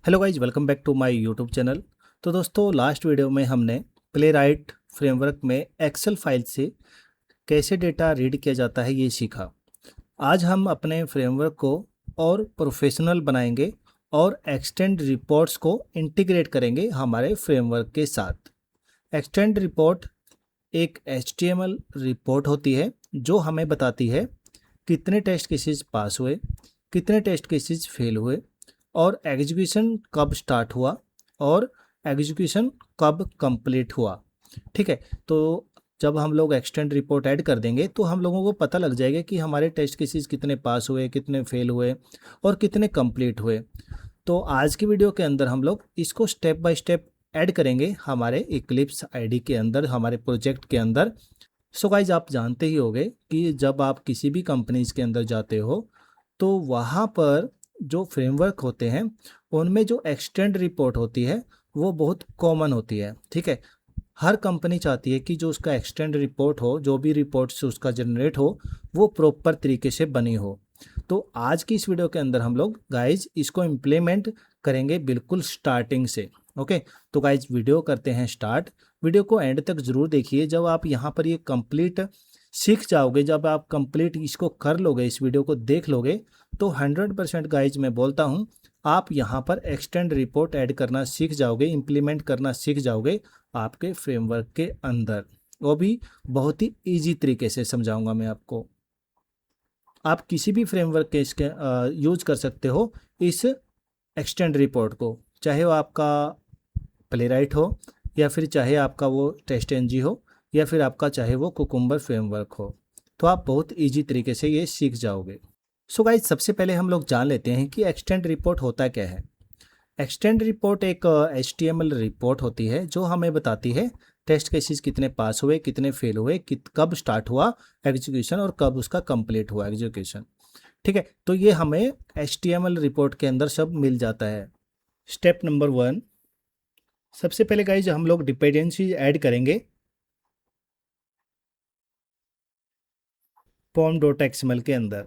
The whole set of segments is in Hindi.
Hello guys, welcome back to my YouTube channel. तो दोस्तों, लास्ट वीडियो में हमने प्लेराइट फ्रेमवर्क में एक्सेल फाइल से कैसे डेटा रीड किया जाता है ये सीखा। आज हम अपने फ्रेमवर्क को और प्रोफेशनल बनाएंगे और एक्सटेंड रिपोर्ट्स को इंटीग्रेट करेंगे हमारे फ्रेमवर्क के साथ। एक्सटेंड रिपोर्ट एक HTML रिपोर्ट होती है जो हमें बताती है कितने टेस्ट केसेस पास हुए, कितने टेस्ट केसेस फेल हुए और एग्जीक्यूशन कब स्टार्ट हुआ और एग्जीक्यूशन कब कंप्लीट हुआ। ठीक है, तो जब हम लोग एक्सटेंड रिपोर्ट ऐड कर देंगे तो हम लोगों को पता लग जाएगा कि हमारे टेस्ट केसेस कितने पास हुए, कितने फेल हुए और कितने कंप्लीट हुए। तो आज की वीडियो के अंदर हम लोग इसको स्टेप बाय स्टेप ऐड करेंगे हमारे इक्लिप्स आईडी के अंदर, हमारे प्रोजेक्ट के अंदर। सो गाइज, आप जानते ही होंगे कि जब आप किसी भी कंपनीज के अंदर जाते हो तो वहाँ पर जो फ्रेमवर्क होते हैं उनमें जो एक्सटेंड रिपोर्ट होती है वो बहुत कॉमन होती है। ठीक है, हर कंपनी चाहती है कि जो उसका एक्सटेंड रिपोर्ट हो, जो भी रिपोर्ट से उसका जनरेट हो, वो प्रॉपर तरीके से बनी हो। तो आज की इस वीडियो के अंदर हम लोग गाइज इसको इम्प्लीमेंट करेंगे बिल्कुल स्टार्टिंग से। ओके, तो गाइज वीडियो करते हैं स्टार्ट। वीडियो को एंड तक ज़रूर देखिए। जब आप यहाँ पर ये कंप्लीट सीख जाओगे, जब आप कंप्लीट इसको कर लोगे, इस वीडियो को देख लोगे, तो 100% गाइज मैं बोलता हूँ आप यहाँ पर एक्सटेंड रिपोर्ट ऐड करना सीख जाओगे, इम्प्लीमेंट करना सीख जाओगे आपके फ्रेमवर्क के अंदर। वो भी बहुत ही ईजी तरीके से समझाऊंगा मैं आपको। आप किसी भी फ्रेमवर्क के इसके यूज कर सकते हो इस एक्सटेंड रिपोर्ट को, चाहे वो आपका प्लेराइट हो या फिर चाहे आपका वो टेस्ट एनजी हो या फिर आपका चाहे वो कुकुम्बर फ्रेमवर्क हो। तो आप बहुत ईजी तरीके से ये सीख जाओगे। सो गाइज, सबसे पहले हम लोग जान लेते हैं कि एक्सटेंड रिपोर्ट होता क्या है। एक्सटेंड रिपोर्ट एक HTML रिपोर्ट होती है जो हमें बताती है टेस्ट केसेस कितने पास हुए, कितने फेल हुए, कब स्टार्ट हुआ एग्जीक्यूशन और कब उसका कंप्लीट हुआ एग्जीक्यूशन। ठीक है, तो ये हमें HTML रिपोर्ट के अंदर सब मिल जाता है। स्टेप नंबर 1, सबसे पहले गाइज हम लोग डिपेंडेंसी ऐड करेंगे pom.xml के अंदर।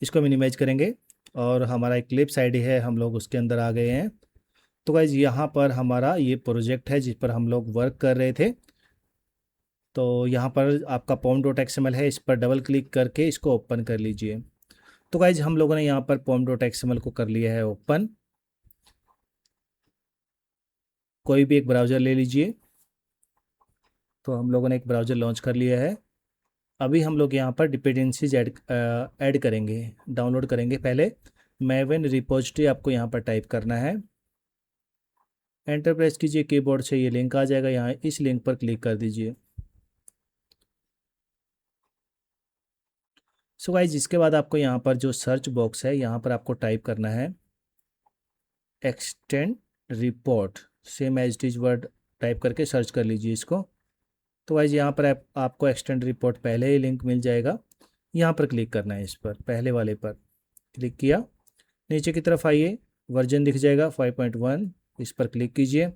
इसको मिनिमाइज करेंगे और हमारा इक्लिप्स आईडी है, हम लोग उसके अंदर आ गए हैं। तो गाइज यहाँ पर हमारा ये प्रोजेक्ट है जिस पर हम लोग वर्क कर रहे थे। तो यहाँ पर आपका pom.xml है, इस पर डबल क्लिक करके इसको ओपन कर लीजिए। तो गाइज हम लोगों ने यहाँ पर pom.xml को कर लिया है ओपन। कोई भी एक ब्राउज़र ले लीजिए। तो हम लोगों ने एक ब्राउज़र लॉन्च कर लिया है। अभी हम लोग यहाँ पर डिपेंडेंसीज ऐड करेंगे, डाउनलोड करेंगे। पहले मैवन रिपोजिटरी आपको यहाँ पर टाइप करना है। एंटर प्रेस कीजिए कीबोर्ड से, ये लिंक आ जाएगा, यहाँ इस लिंक पर क्लिक कर दीजिए। सो गाइज, इसके बाद आपको यहाँ पर जो सर्च बॉक्स है यहाँ पर आपको टाइप करना है extent report, same as it is word type करके सर्च कर लीजिए इसको। तो गाइज यहाँ पर आपको एक्सटेंड रिपोर्ट पहले ही लिंक मिल जाएगा, यहाँ पर क्लिक करना है। इस पर पहले वाले पर क्लिक किया, नीचे की तरफ आइए, वर्जन दिख जाएगा 5.1, इस पर क्लिक कीजिए।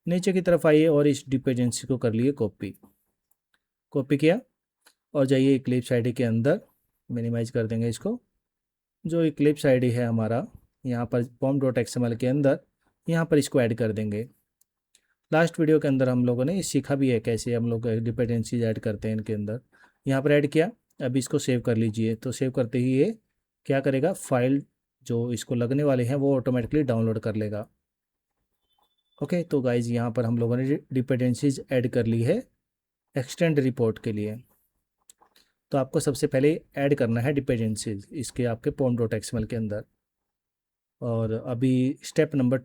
नीचे की तरफ आइए और इस डिपेंडेंसी को कर लिए कॉपी किया और जाइए इक्लिप्स आईडी के अंदर, मिनिमाइज कर देंगे इसको। जो इक्लिप्स आईडी है हमारा यहाँ पर pom.xml के अंदर, यहाँ पर इसको ऐड कर देंगे। लास्ट वीडियो के अंदर हम लोगों ने ये सीखा भी है कैसे हम लोग डिपेंडेंसीज ऐड करते हैं इनके अंदर। यहाँ पर ऐड किया, अभी इसको सेव कर लीजिए। तो सेव करते ही ये क्या करेगा, फाइल जो इसको लगने वाले हैं वो ऑटोमेटिकली डाउनलोड कर लेगा। ओके, तो गाइज यहाँ पर हम लोगों ने डिपेंडेंसीज ऐड कर ली है एक्सटेंड रिपोर्ट के लिए। तो आपको सबसे पहले ऐड करना है डिपेंडेंसीज इसके आपके pom.xml के अंदर। और अभी स्टेप नंबर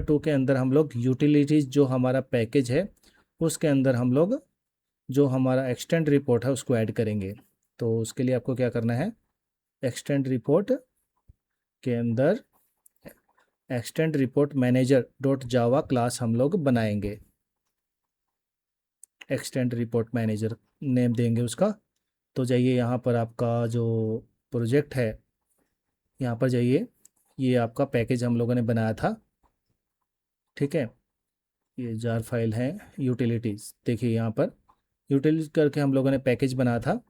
2 के अंदर हम लोग यूटिलिटीज़ जो हमारा पैकेज है उसके अंदर हम लोग जो हमारा एक्सटेंड रिपोर्ट है उसको ऐड करेंगे। तो उसके लिए आपको क्या करना है, एक्सटेंड रिपोर्ट के अंदर extend report manager dot Java class हम लोग बनाएंगे। एक्सटेंड रिपोर्ट मैनेजर नेम देंगे उसका। तो जाइए यहाँ पर आपका जो प्रोजेक्ट है यहाँ पर जाइए, ये आपका पैकेज हम लोगों ने बनाया था। ठीक है, ये जार फाइल है यूटिलिटीज़, देखिए यहाँ पर यूटिलाइज करके हम लोगों ने पैकेज बना था,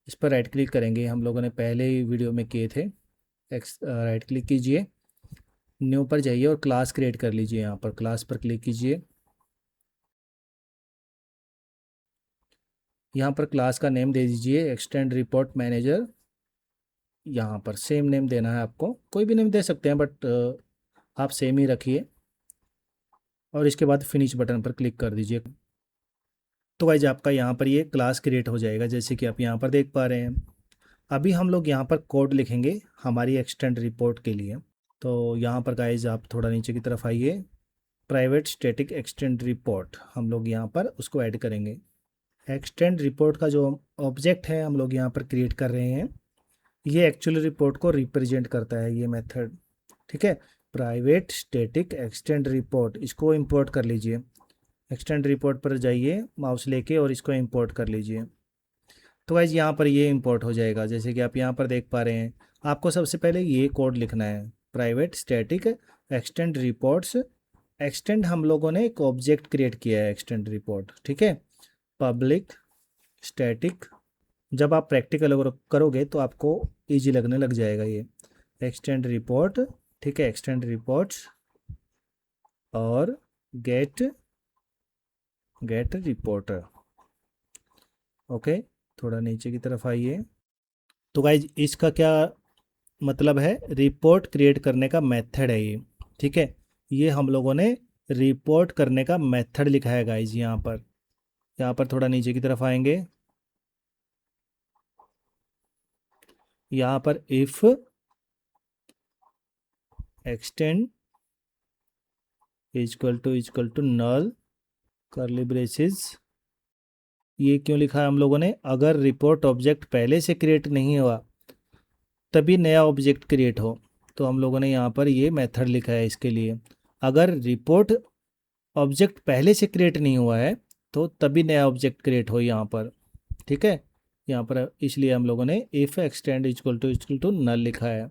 इस पर राइट क्लिक करेंगे, हम लोगों ने पहले ही वीडियो में किए थे। राइट क्लिक कीजिए, न्यू पर जाइए और क्लास क्रिएट कर लीजिए। यहाँ पर क्लास पर क्लिक कीजिए, यहाँ पर क्लास का नेम दे दीजिए एक्सटेंड रिपोर्ट मैनेजर। यहाँ पर सेम नेम देना है आपको, कोई भी नेम दे सकते हैं बट आप सेम ही रखिए और इसके बाद फिनिश बटन पर क्लिक कर दीजिए। तो गाइज आपका यहाँ पर ये क्लास क्रिएट हो जाएगा, जैसे कि आप यहाँ पर देख पा रहे हैं। अभी हम लोग यहाँ पर कोड लिखेंगे हमारी एक्सटेंड रिपोर्ट के लिए। तो यहाँ पर गाइज आप थोड़ा नीचे की तरफ आइए, प्राइवेट स्टैटिक एक्सटेंड रिपोर्ट हम लोग यहाँ पर उसको ऐड करेंगे। एक्सटेंड रिपोर्ट का जो ऑब्जेक्ट है हम लोग यहाँ पर क्रिएट कर रहे हैं, ये एक्चुअली रिपोर्ट को रिप्रेजेंट करता है ये मेथड, ठीक है। प्राइवेट स्टैटिक एक्सटेंड रिपोर्ट, इसको इंपोर्ट कर लीजिए। एक्सटेंड रिपोर्ट पर जाइए माउस लेके और इसको इंपोर्ट कर लीजिए। तो गाइज यहाँ पर ये इंपोर्ट हो जाएगा, जैसे कि आप यहाँ पर देख पा रहे हैं। आपको सबसे पहले ये कोड लिखना है, private static extend reports. Extend हम लोगों ने एक ऑब्जेक्ट क्रिएट किया है एक्सटेंड रिपोर्ट, ठीक है। पब्लिक स्टैटिक, जब आप प्रैक्टिकल करोगे तो आपको इजी लगने लग जाएगा ये एक्सटेंड रिपोर्ट, ठीक है। एक्सटेंड रिपोर्ट्स और गेट रिपोर्टर, ओके। थोड़ा नीचे की तरफ आइए। तो गाइज इसका क्या मतलब है, रिपोर्ट क्रिएट करने का मेथड है ये, ठीक है। ये हम लोगों ने रिपोर्ट करने का मेथड लिखा है गाइज। यहाँ पर थोड़ा नीचे की तरफ आएंगे, यहाँ पर if extent equal to null curly braces. ये क्यों लिखा है हम लोगों ने, अगर रिपोर्ट ऑब्जेक्ट पहले से क्रिएट नहीं हुआ तभी नया ऑब्जेक्ट क्रिएट हो, तो हम लोगों ने यहाँ पर ये मेथड लिखा है इसके लिए। अगर रिपोर्ट ऑब्जेक्ट पहले से क्रिएट नहीं हुआ है तो तभी नया ऑब्जेक्ट क्रिएट हो यहाँ पर, ठीक है। यहाँ पर इसलिए हम लोगों ने if extent equal to null लिखा है।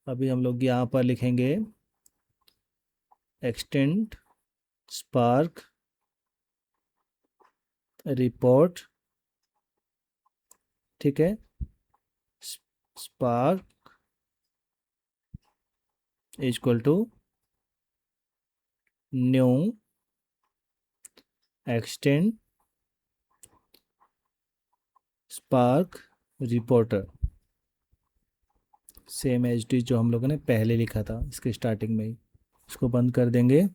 अभी हम लोग यहाँ पर लिखेंगे एक्सटेंड स्पार्क रिपोर्ट, ठीक है। Spark equal to new extent spark reporter, same H D जो हम लोगों ने पहले लिखा था इसके स्टार्टिंग में ही। इसको बंद कर देंगे,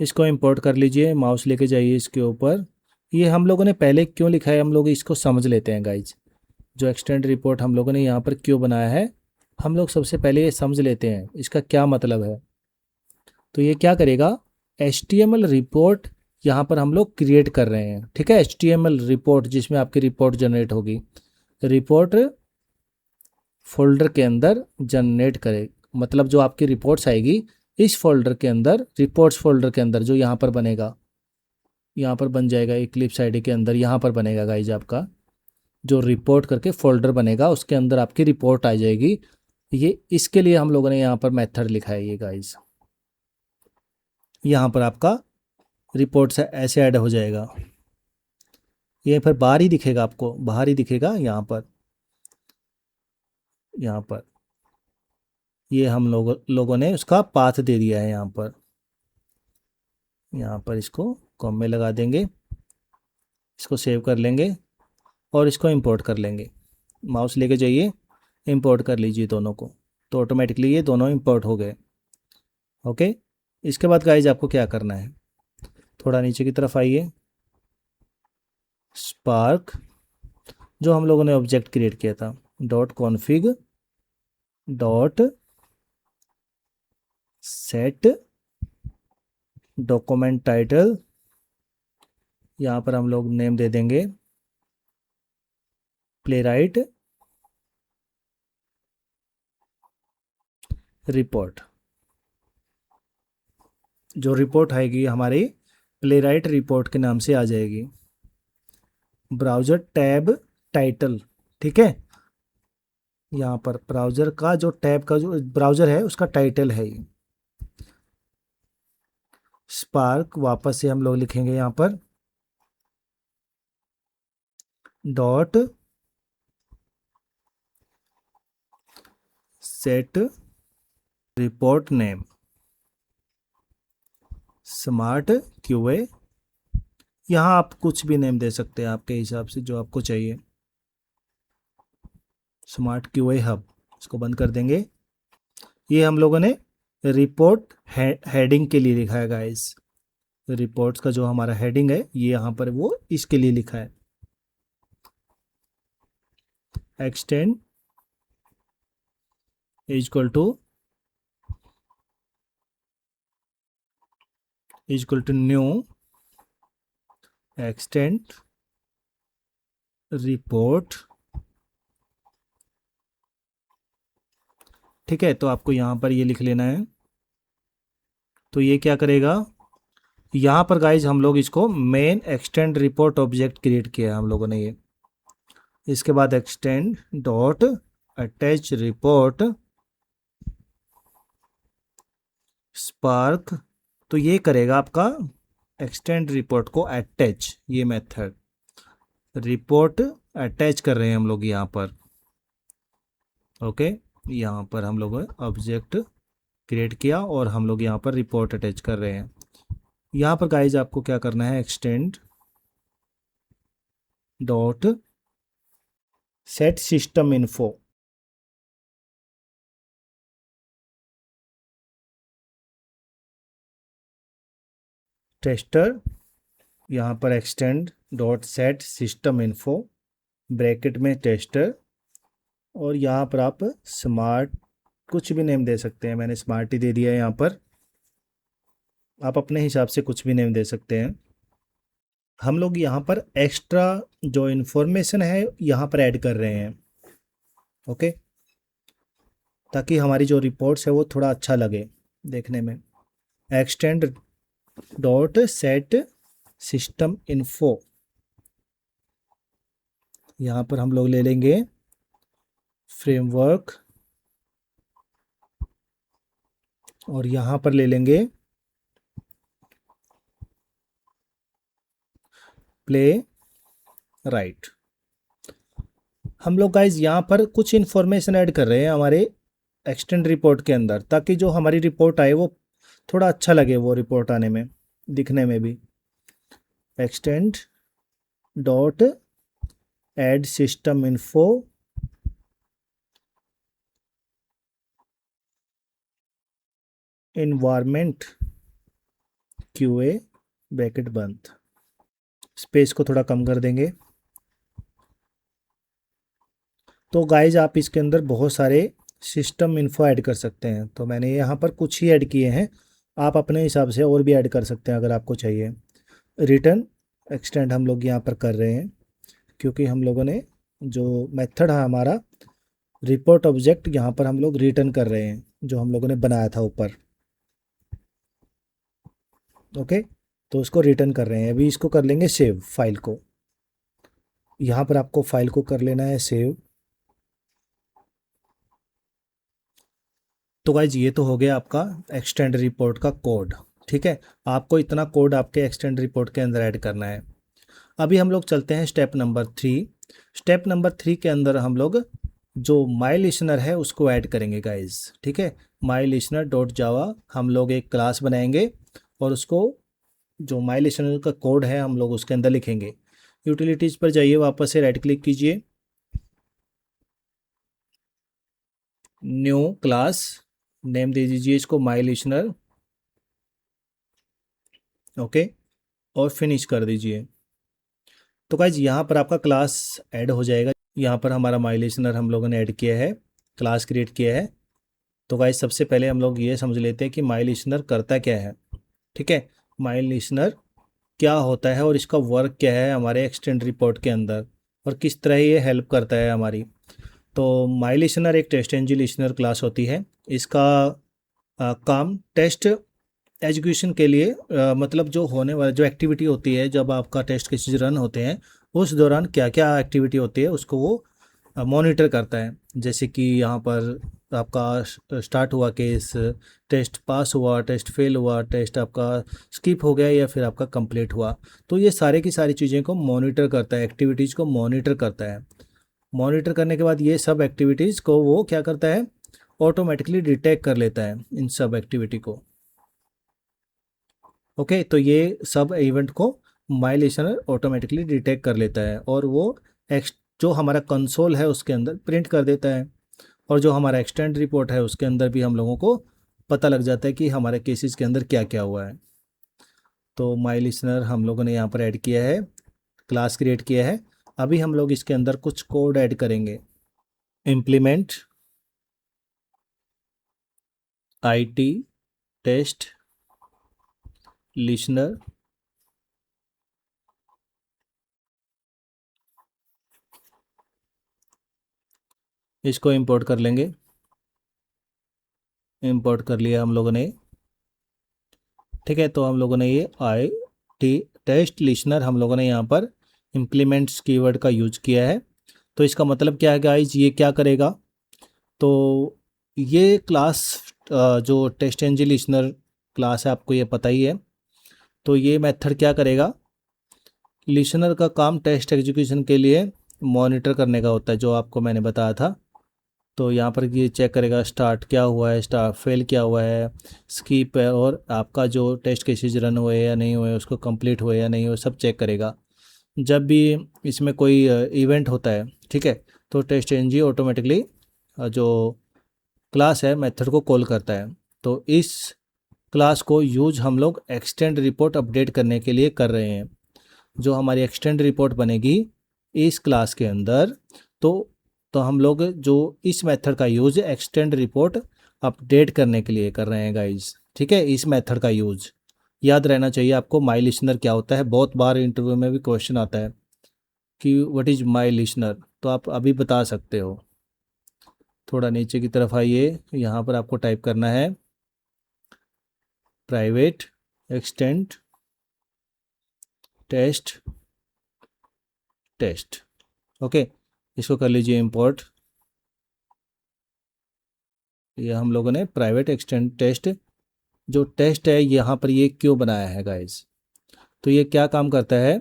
इसको इंपोर्ट कर लीजिए, माउस लेके जाइए इसके ऊपर। ये हम लोगों ने पहले क्यों लिखा है हम लोग इसको समझ लेते हैं गाइज। जो एक्सटेंड रिपोर्ट हम लोगों ने यहाँ पर क्यों बनाया है, हम लोग सबसे पहले ये समझ लेते हैं इसका क्या मतलब है। तो ये क्या करेगा, HTML रिपोर्ट यहाँ पर हम लोग क्रिएट कर रहे हैं, ठीक है। HTML रिपोर्ट जिसमें आपकी रिपोर्ट जनरेट होगी, रिपोर्ट फोल्डर के अंदर जनरेट करे, मतलब जो आपकी रिपोर्ट्स आएगी इस फोल्डर के अंदर, रिपोर्ट्स फोल्डर के अंदर जो यहाँ पर बनेगा, यहाँ पर बन जाएगा इक्लिप्स आईडी के अंदर, यहाँ पर बनेगा गाइज आपका जो रिपोर्ट करके फोल्डर बनेगा उसके अंदर आपकी रिपोर्ट आ जाएगी। ये इसके लिए हम लोगों ने यहाँ पर मेथड लिखा है ये गाइज। यहाँ पर आपका रिपोर्ट से ऐसे ऐड हो जाएगा, ये फिर बाहर ही दिखेगा, आपको बाहर ही दिखेगा। यहाँ पर ये हम लोगों ने उसका पाथ दे दिया है। यहाँ पर इसको कॉम में लगा देंगे, इसको सेव कर लेंगे और इसको इंपोर्ट कर लेंगे। माउस लेके जाइए, इंपोर्ट कर लीजिए दोनों को, तो ऑटोमेटिकली ये दोनों इंपोर्ट हो गए, ओके। इसके बाद गाइज आपको क्या करना है, थोड़ा नीचे की तरफ आइए, स्पार्क जो हम लोगों ने ऑब्जेक्ट क्रिएट किया था, dot config dot set document title, यहाँ पर हम लोग नेम दे देंगे प्लेराइट रिपोर्ट। जो रिपोर्ट आएगी हमारी प्लेराइट रिपोर्ट के नाम से आ जाएगी। ब्राउज़र टैब टाइटल, ठीक है। यहाँ पर ब्राउज़र का जो टैब का जो ब्राउज़र है उसका टाइटल है ये। स्पार्क वापस से हम लोग लिखेंगे यहाँ पर dot set report name smart QA. यहाँ आप कुछ भी नेम दे सकते हैं आपके हिसाब से जो आपको चाहिए। स्मार्ट क्यूए हब, इसको बंद कर देंगे। ये हम लोगों ने रिपोर्ट हेडिंग के लिए लिखा है गाइस। रिपोर्ट्स का जो हमारा हेडिंग है ये यहाँ पर वो इसके लिए लिखा है। Extent equal to new extent report. ठीक है, तो आपको यहाँ पर ये लिख लेना है। तो ये क्या करेगा, यहाँ पर गाइज हम लोग इसको main extend report object create किया है हम लोगों ने ये। इसके बाद extend dot attach report spark. तो ये करेगा आपका एक्सटेंड रिपोर्ट को अटैच, ये मेथड रिपोर्ट अटैच कर रहे हैं हम लोग यहाँ पर। ओके, यहाँ पर हम लोग ऑब्जेक्ट क्रिएट किया और हम लोग यहाँ पर रिपोर्ट अटैच कर रहे हैं। यहाँ पर गाइज आपको क्या करना है, extend dot set system info. Tester, यहाँ पर extend dot set system info bracket में टेस्टर, और यहाँ पर आप स्मार्ट कुछ भी नेम दे सकते हैं। मैंने स्मार्ट ही दे दिया है यहाँ पर, आप अपने हिसाब से कुछ भी नेम दे सकते हैं। हम लोग यहाँ पर एक्स्ट्रा जो इन्फॉर्मेशन है यहाँ पर ऐड कर रहे हैं। ओके, ताकि हमारी जो रिपोर्ट्स है वो थोड़ा अच्छा लगे देखने में। Extend dot set system info, यहाँ पर हम लोग ले लेंगे फ्रेमवर्क और यहाँ पर ले लेंगे प्ले राइट। हम लोग गाइज यहाँ पर कुछ इन्फॉर्मेशन ऐड कर रहे हैं हमारे एक्सटेंड रिपोर्ट के अंदर, ताकि जो हमारी रिपोर्ट आए वो थोड़ा अच्छा लगे, वो रिपोर्ट आने में दिखने में भी। Extend dot add system info environment QA bracket बंद। स्पेस को थोड़ा कम कर देंगे। तो गाइज आप इसके अंदर बहुत सारे सिस्टम इन्फो ऐड कर सकते हैं, तो मैंने यहाँ पर कुछ ही ऐड किए हैं। आप अपने हिसाब से और भी ऐड कर सकते हैं अगर आपको चाहिए। रिटर्न एक्सटेंड हम लोग यहाँ पर कर रहे हैं क्योंकि हम लोगों ने जो मेथड है हमारा रिपोर्ट ऑब्जेक्ट, यहाँ पर हम लोग रिटर्न कर रहे हैं जो हम लोगों ने बनाया था ऊपर। ओके, तो उसको रिटर्न कर रहे हैं। अभी इसको कर लेंगे सेव फाइल को। यहाँ पर आपको फाइल को कर लेना है सेव। तो गाइज ये तो हो गया आपका एक्सटेंड रिपोर्ट का कोड। ठीक है, आपको इतना कोड आपके एक्सटेंड रिपोर्ट के अंदर ऐड करना है। अभी हम लोग चलते हैं स्टेप नंबर 3। स्टेप नंबर 3 के अंदर हम लोग जो माई लिसनर है उसको ऐड करेंगे गाइज। ठीक है, माई लिसनर डॉट जावा हम लोग एक क्लास बनाएंगे और उसको जो माई लिसनर का कोड है हम लोग उसके अंदर लिखेंगे। यूटिलिटीज़ पर जाइए, वापस से राइट क्लिक कीजिए, न्यू क्लास नेम दे दीजिए इसको माई लिसनर। ओके, और फिनिश कर दीजिए। तो गाइज यहाँ पर आपका क्लास ऐड हो जाएगा। यहाँ पर हमारा माई लिसनर हम लोगों ने ऐड किया है, क्लास क्रिएट किया है। तो गाइज सबसे पहले हम लोग ये समझ लेते हैं कि माई लिसनर करता क्या है। ठीक है, माई लिसनर क्या होता है और इसका वर्क क्या है हमारे एक्सटेंड रिपोर्ट के अंदर और किस तरह ये हेल्प करता है हमारी। तो माई लिसनर एक टेस्ट एनजी लिसनर क्लास होती है। इसका काम टेस्ट एजुकेशन के लिए मतलब जो होने वाला जो एक्टिविटी होती है, जब आपका टेस्ट केसेस रन होते हैं उस दौरान क्या क्या एक्टिविटी होती है उसको वो मॉनिटर करता है। जैसे कि यहाँ पर आपका स्टार्ट हुआ केस, टेस्ट पास हुआ, टेस्ट फेल हुआ, टेस्ट आपका स्किप हो गया या फिर आपका कंप्लीट हुआ। तो ये सारे की सारी चीज़ें को मॉनिटर करता है, एक्टिविटीज़ को मॉनिटर करता है। मॉनिटर करने के बाद ये सब एक्टिविटीज़ को वो क्या करता है, ऑटोमेटिकली डिटेक्ट कर लेता है इन सब एक्टिविटी को। ओके, तो ये सब इवेंट को माई लिसनर ऑटोमेटिकली डिटेक्ट कर लेता है और वो जो हमारा कंसोल है उसके अंदर प्रिंट कर देता है, और जो हमारा एक्सटेंड रिपोर्ट है उसके अंदर भी हम लोगों को पता लग जाता है कि हमारे केसेस के अंदर क्या क्या हुआ है। तो माई लिसनर हम लोगों ने यहाँ पर ऐड किया है, क्लास क्रिएट किया है। अभी हम लोग इसके अंदर कुछ कोड ऐड करेंगे। इम्प्लीमेंट IT टेस्ट लिसनर, इसको इंपोर्ट कर लेंगे। इंपोर्ट कर लिया हम लोगों ने, ठीक है। तो हम लोगों ने ये IT टेस्ट लिसनर हम लोगों ने यहाँ पर इम्प्लीमेंट्स कीवर्ड का यूज किया है। तो इसका मतलब क्या है गाइज, ये क्या करेगा, तो ये क्लास जो टेस्ट एनजी लिसनर क्लास है, आपको ये पता ही है। तो ये मेथड क्या करेगा, लिसनर का काम टेस्ट एग्जीक्यूशन के लिए मॉनिटर करने का होता है, जो आपको मैंने बताया था। तो यहाँ पर ये चेक करेगा स्टार्ट क्या हुआ है, स्टार्ट फेल क्या हुआ है, स्किप है, और आपका जो टेस्ट केसेज रन हुए या नहीं हुए, उसको कंप्लीट हुए या नहीं हुए, सब चेक करेगा। जब भी इसमें कोई इवेंट होता है, ठीक है, तो टेस्ट एनजी ऑटोमेटिकली जो क्लास है मेथड को कॉल करता है। तो इस क्लास को यूज हम लोग एक्सटेंड रिपोर्ट अपडेट करने के लिए कर रहे हैं। जो हमारी एक्सटेंड रिपोर्ट बनेगी इस क्लास के अंदर, तो हम लोग जो इस मेथड का यूज एक्सटेंड रिपोर्ट अपडेट करने के लिए कर रहे हैं गाइज, ठीक है। इस मेथड का यूज याद रहना चाहिए आपको। माई लिसनर क्या होता है, बहुत बार इंटरव्यू में भी क्वेश्चन आता है कि व्हाट इज माई लिसनर, तो आप अभी बता सकते हो। थोड़ा नीचे की तरफ आइए, यहाँ पर आपको टाइप करना है private extent test test. Okay, इसको कर लीजिए इंपोर्ट। ये हम लोगों ने प्राइवेट एक्सटेंड टेस्ट जो टेस्ट है यहाँ पर ये क्यों बनाया है गाइस, तो ये क्या काम करता है,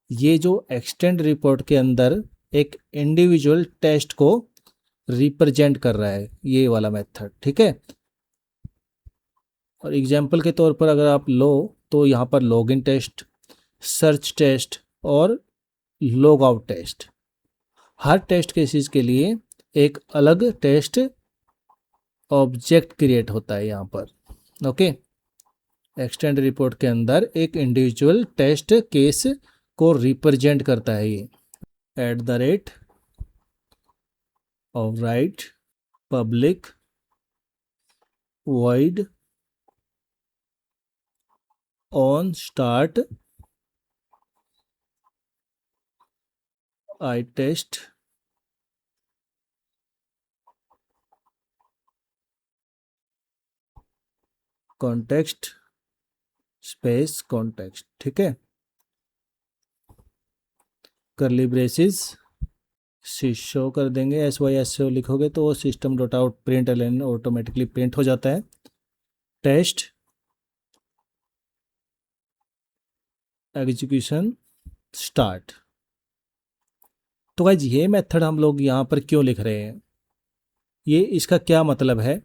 ये जो एक्सटेंड रिपोर्ट के अंदर एक इंडिविजुअल टेस्ट को रिप्रेजेंट कर रहा है, ये वाला मेथड, ठीक है। और एग्जांपल के तौर पर अगर आप लो तो यहाँ पर लॉगिन टेस्ट, सर्च टेस्ट और लॉग आउट टेस्ट, हर टेस्ट केसेस के लिए एक अलग टेस्ट ऑब्जेक्ट क्रिएट होता है यहाँ पर। ओके, एक्सटेंड रिपोर्ट के अंदर एक इंडिविजुअल टेस्ट केस को रिप्रेजेंट करता है ये। @ Of right public void on start I test context space context, ठीक है। करली ब्रेसिस शो कर देंगे, SYSO लिखोगे तो system dot out print LN automatically print हो जाता है। Test execution start. तो गाइज ये मेथड हम लोग यहाँ पर क्यों लिख रहे हैं, ये इसका क्या मतलब है,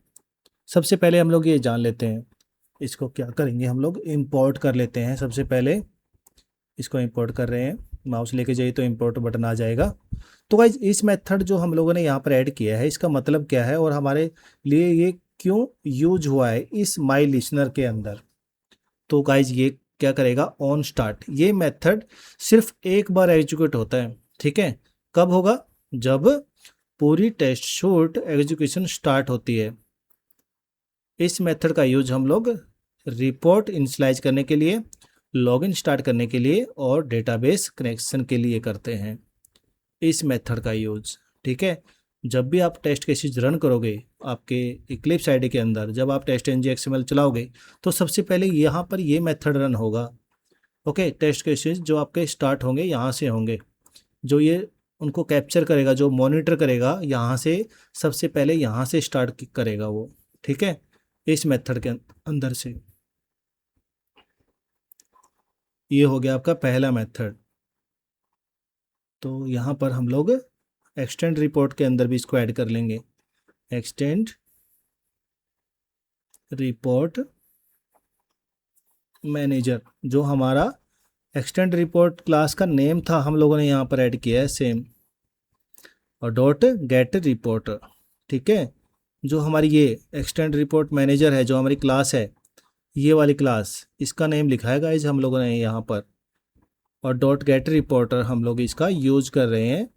सबसे पहले हम लोग ये जान लेते हैं। इसको क्या करेंगे, हम लोग इंपोर्ट कर लेते हैं। सबसे पहले इसको इंपोर्ट कर रहे हैं, माउस लेके जाइए तो इंपोर्ट बटन आ जाएगा। तो गाइज इस मेथड जो हम लोगों ने यहाँ पर ऐड किया है, इसका मतलब क्या है और हमारे लिए ये क्यों यूज हुआ है इस माई लिसनर के अंदर। तो गाइज ये क्या करेगा, ऑन स्टार्ट, ये मेथड सिर्फ एक बार एग्जीक्यूट होता है, ठीक है। कब होगा, जब पूरी टेस्ट शूट एग्जीक्यूशन स्टार्ट होती है। इस मेथड का यूज हम लोग रिपोर्ट इनिशियलाइज करने के लिए, लॉगिन स्टार्ट करने के लिए और डेटाबेस कनेक्शन के लिए करते हैं इस मेथड का यूज, ठीक है। जब भी आप टेस्ट केसेस रन करोगे आपके इक्लिप्स आईडी के अंदर, जब आप टेस्ट एनजी XML चलाओगे तो सबसे पहले यहाँ पर ये मेथड रन होगा। ओके, टेस्ट केसेस जो आपके स्टार्ट होंगे यहाँ से होंगे, जो ये उनको कैप्चर करेगा, जो मॉनिटर करेगा यहाँ से, सबसे पहले यहाँ से स्टार्ट करेगा वो, ठीक है, इस मेथड के अंदर से। ये हो गया आपका पहला मेथड। तो यहाँ पर हम लोग एक्सटेंड रिपोर्ट के अंदर भी इसको ऐड कर लेंगे। एक्सटेंड रिपोर्ट मैनेजर, जो हमारा एक्सटेंड रिपोर्ट क्लास का नेम था, हम लोगों ने यहाँ पर ऐड किया है सेम, और डॉट गेट रिपोर्टर, ठीक है। जो हमारी ये एक्सटेंड रिपोर्ट मैनेजर है, जो हमारी क्लास है, ये वाली क्लास, इसका नेम लिखा है गाइज हम लोगों ने यहाँ पर, और डॉट गेट रिपोर्टर हम लोग इसका यूज कर रहे हैं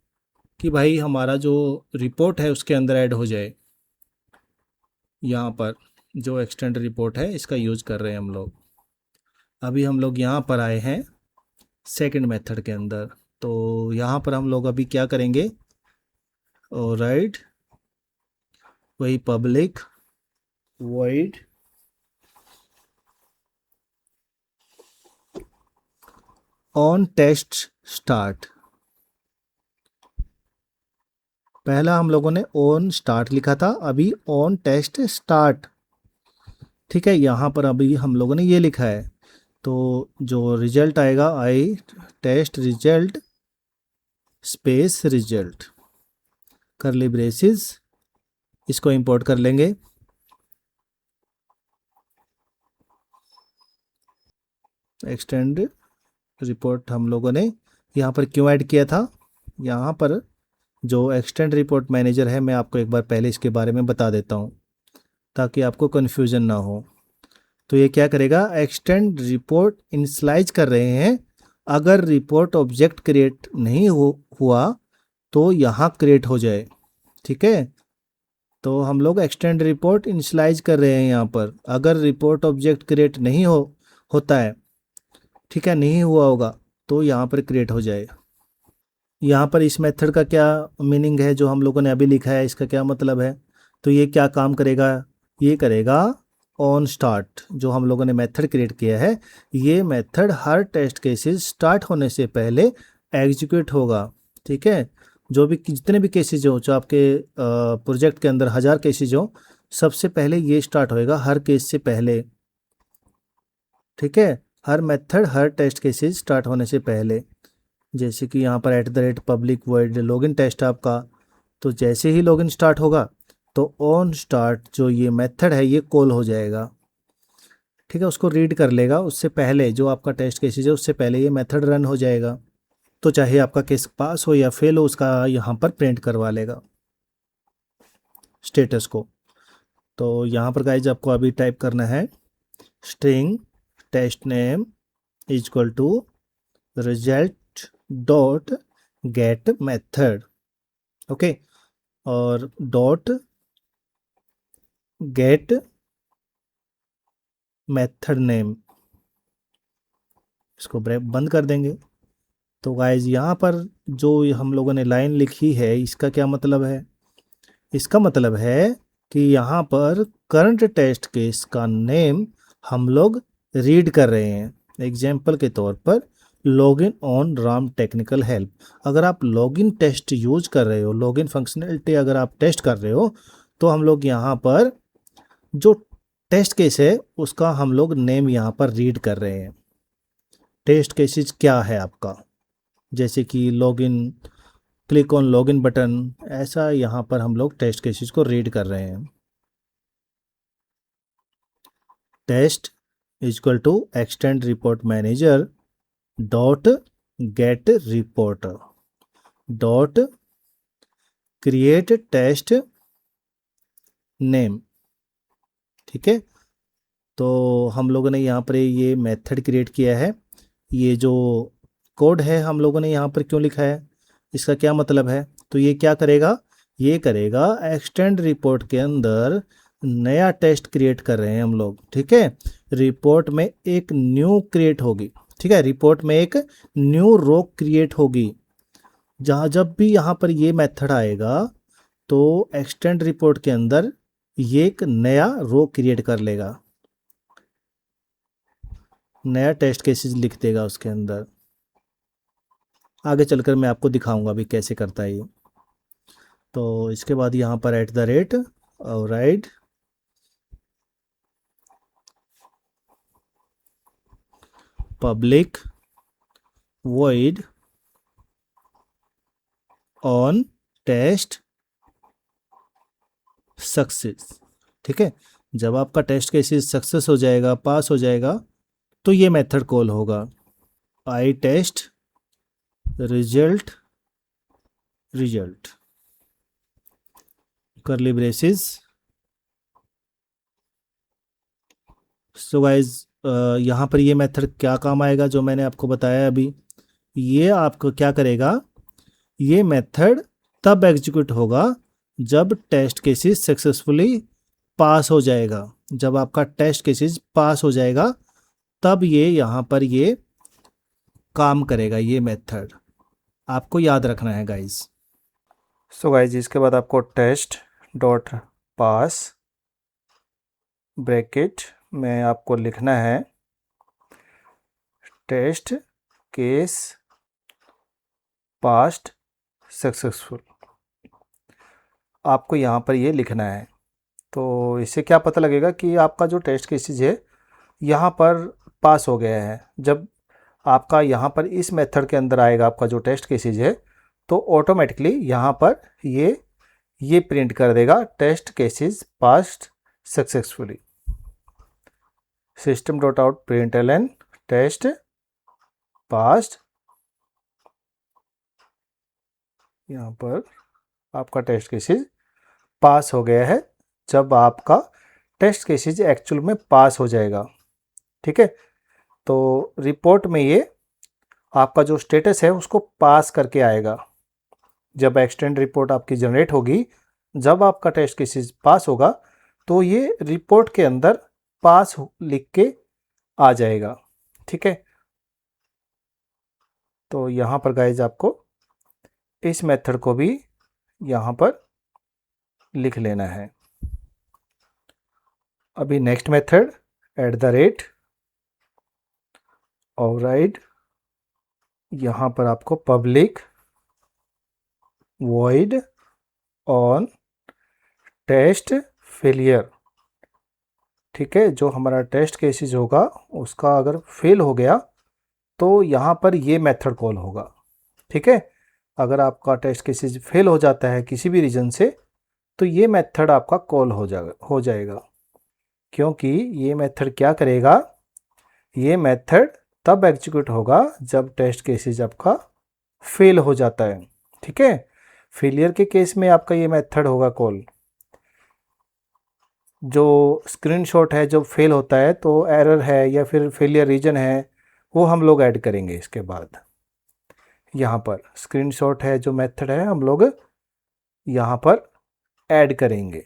कि भाई हमारा जो रिपोर्ट है उसके अंदर ऐड हो जाए। यहाँ पर जो एक्सटेंड रिपोर्ट है इसका यूज कर रहे हैं हम लोग। अभी हम लोग यहाँ पर आए हैं सेकंड मेथड के अंदर। तो यहाँ पर हम लोग अभी क्या करेंगे, राइट, वही public void on test start. पहला हम लोगों ने ऑन स्टार्ट लिखा था, अभी ऑन टेस्ट स्टार्ट, ठीक है। यहाँ पर अभी हम लोगों ने ये लिखा है, तो जो रिजल्ट आएगा, I test result space result curly braces, इसको इंपोर्ट कर लेंगे। एक्सटेंड रिपोर्ट हम लोगों ने यहाँ पर क्यों ऐड किया था, यहाँ पर जो एक्सटेंड रिपोर्ट मैनेजर है, मैं आपको एक बार पहले इसके बारे में बता देता हूँ ताकि आपको कन्फ्यूज़न ना हो। तो ये क्या करेगा, एक्सटेंड रिपोर्ट इनिशियलाइज कर रहे हैं, अगर रिपोर्ट ऑब्जेक्ट क्रिएट नहीं हुआ तो यहाँ क्रिएट हो जाए, ठीक है। तो हम लोग एक्सटेंड रिपोर्ट इनिशियलाइज कर रहे हैं यहाँ पर, अगर रिपोर्ट ऑब्जेक्ट क्रिएट नहीं होता है, ठीक है, नहीं हुआ होगा, तो यहाँ पर क्रिएट हो जाए। यहाँ पर इस मेथड का क्या मीनिंग है, जो हम लोगों ने अभी लिखा है, इसका क्या मतलब है। तो ये क्या काम करेगा, ये करेगा ऑन स्टार्ट, जो हम लोगों ने मेथड क्रिएट किया है, ये मेथड हर टेस्ट केसेस स्टार्ट होने से पहले एग्जीक्यूट होगा, ठीक है। जो भी जितने भी केसेज हो, जो आपके प्रोजेक्ट के अंदर 1000 केसेज हो, सबसे पहले ये स्टार्ट होएगा हर केस से पहले, ठीक है। हर मेथड हर टेस्ट केसेज स्टार्ट होने से पहले, जैसे कि यहाँ पर @पब्लिक वॉइड लॉगिन टेस्ट आपका, तो जैसे ही लॉगिन स्टार्ट होगा तो ऑन स्टार्ट जो ये मेथड है ये कॉल हो जाएगा, ठीक है, उसको रीड कर लेगा, उससे पहले जो आपका टेस्ट केसेज है उससे पहले ये मेथड रन हो जाएगा। तो चाहे आपका केस पास हो या फेल हो, उसका यहाँ पर प्रिंट करवा लेगा स्टेटस को। तो यहाँ पर गाइज आपको अभी टाइप करना है string test name is equal to result dot get method, okay, और डॉट गेट मेथड नेम, इसको ब्रेक बंद कर देंगे। तो गाइज यहाँ पर जो हम लोगों ने लाइन लिखी है, इसका क्या मतलब है, इसका मतलब है कि यहाँ पर करंट टेस्ट केस का नेम हम लोग रीड कर रहे हैं। एग्जाम्पल के तौर पर login on Ram technical help, अगर आप लॉगिन टेस्ट यूज कर रहे हो, लॉगिन फंक्शनलिटी अगर आप टेस्ट कर रहे हो, तो हम लोग यहाँ पर जो टेस्ट केस है उसका हम लोग नेम यहाँ पर रीड कर रहे हैं। टेस्ट केसेस क्या है आपका, जैसे कि login, click on login button, ऐसा यहाँ पर हम लोग टेस्ट केसेस को रीड कर रहे हैं। Test is equal to extent report manager dot get reporter dot create test name, ठीक है। तो हम लोगों ने यहाँ पर ये मेथड क्रिएट किया है। ये जो कोड है हम लोगों ने यहाँ पर क्यों लिखा है, इसका क्या मतलब है, तो ये क्या करेगा, ये करेगा एक्सटेंड रिपोर्ट के अंदर नया टेस्ट क्रिएट कर रहे हैं हम लोग, ठीक है। रिपोर्ट में एक न्यू क्रिएट होगी, ठीक है, रिपोर्ट में एक न्यू रो क्रिएट होगी, जहाँ जब भी यहाँ पर ये मेथड आएगा तो एक्सटेंड रिपोर्ट के अंदर ये एक नया रो क्रिएट कर लेगा, नया टेस्ट केसेस लिख देगा उसके अंदर। आगे चलकर मैं आपको दिखाऊंगा भी कैसे करता है ये। तो इसके बाद यहाँ पर @ और right public void on test success. ठीक है, जब आपका टेस्ट केसेस सक्सेस हो जाएगा, पास हो जाएगा, तो ये मेथड कॉल होगा I test result result curly braces. So guys यहाँ पर ये मेथड क्या काम आएगा जो मैंने आपको बताया अभी, ये आपको क्या करेगा, ये मेथड तब एग्जीक्यूट होगा जब टेस्ट केसेस सक्सेसफुली पास हो जाएगा। जब आपका टेस्ट केसेस पास हो जाएगा तब ये यहाँ पर ये काम करेगा, ये मेथड आपको याद रखना है गाइज। सो गाइज इसके बाद आपको टेस्ट डॉट पास ब्रैकेट में आपको लिखना है टेस्ट केस पास्ट सक्सेसफुल। आपको यहाँ पर ये लिखना है। तो इससे क्या पता लगेगा कि आपका जो टेस्ट केसेस है यहाँ पर पास हो गया है। जब आपका यहाँ पर इस मेथड के अंदर आएगा आपका जो टेस्ट केसेस है, तो ऑटोमेटिकली यहाँ पर ये प्रिंट कर देगा test cases passed successfully. System dot out println test passed, यहाँ पर आपका टेस्ट केसेस पास हो गया है जब आपका टेस्ट केसेस एक्चुअल में पास हो जाएगा। ठीक है, तो रिपोर्ट में ये आपका जो स्टेटस है उसको पास करके आएगा। जब एक्सटेंड रिपोर्ट आपकी जनरेट होगी, जब आपका टेस्ट केसेस पास होगा, तो ये रिपोर्ट के अंदर पास लिख के आ जाएगा। ठीक है, तो यहाँ पर गाइज आपको इस मेथड को भी यहाँ पर लिख लेना है। अभी नेक्स्ट मेथड @ ओवरराइड, यहाँ पर आपको public void on test failure. ठीक है, जो हमारा टेस्ट केसेस होगा उसका अगर फेल हो गया तो यहाँ पर ये मेथड कॉल होगा। ठीक है, अगर आपका टेस्ट केसेस फेल हो जाता है किसी भी रीजन से, तो ये मेथड आपका कॉल हो जाएगा। क्योंकि ये मेथड क्या करेगा, ये मेथड तब एग्जीक्यूट होगा जब टेस्ट केसेस आपका फेल हो जाता है। ठीक है, फेलियर के केस में आपका ये मेथड होगा कॉल। जो स्क्रीनशॉट है जब फेल होता है तो एरर है या फिर फेलियर रीजन है, वो हम लोग ऐड करेंगे इसके बाद। यहाँ पर स्क्रीनशॉट है जो मेथड है हम लोग यहाँ पर ऐड करेंगे।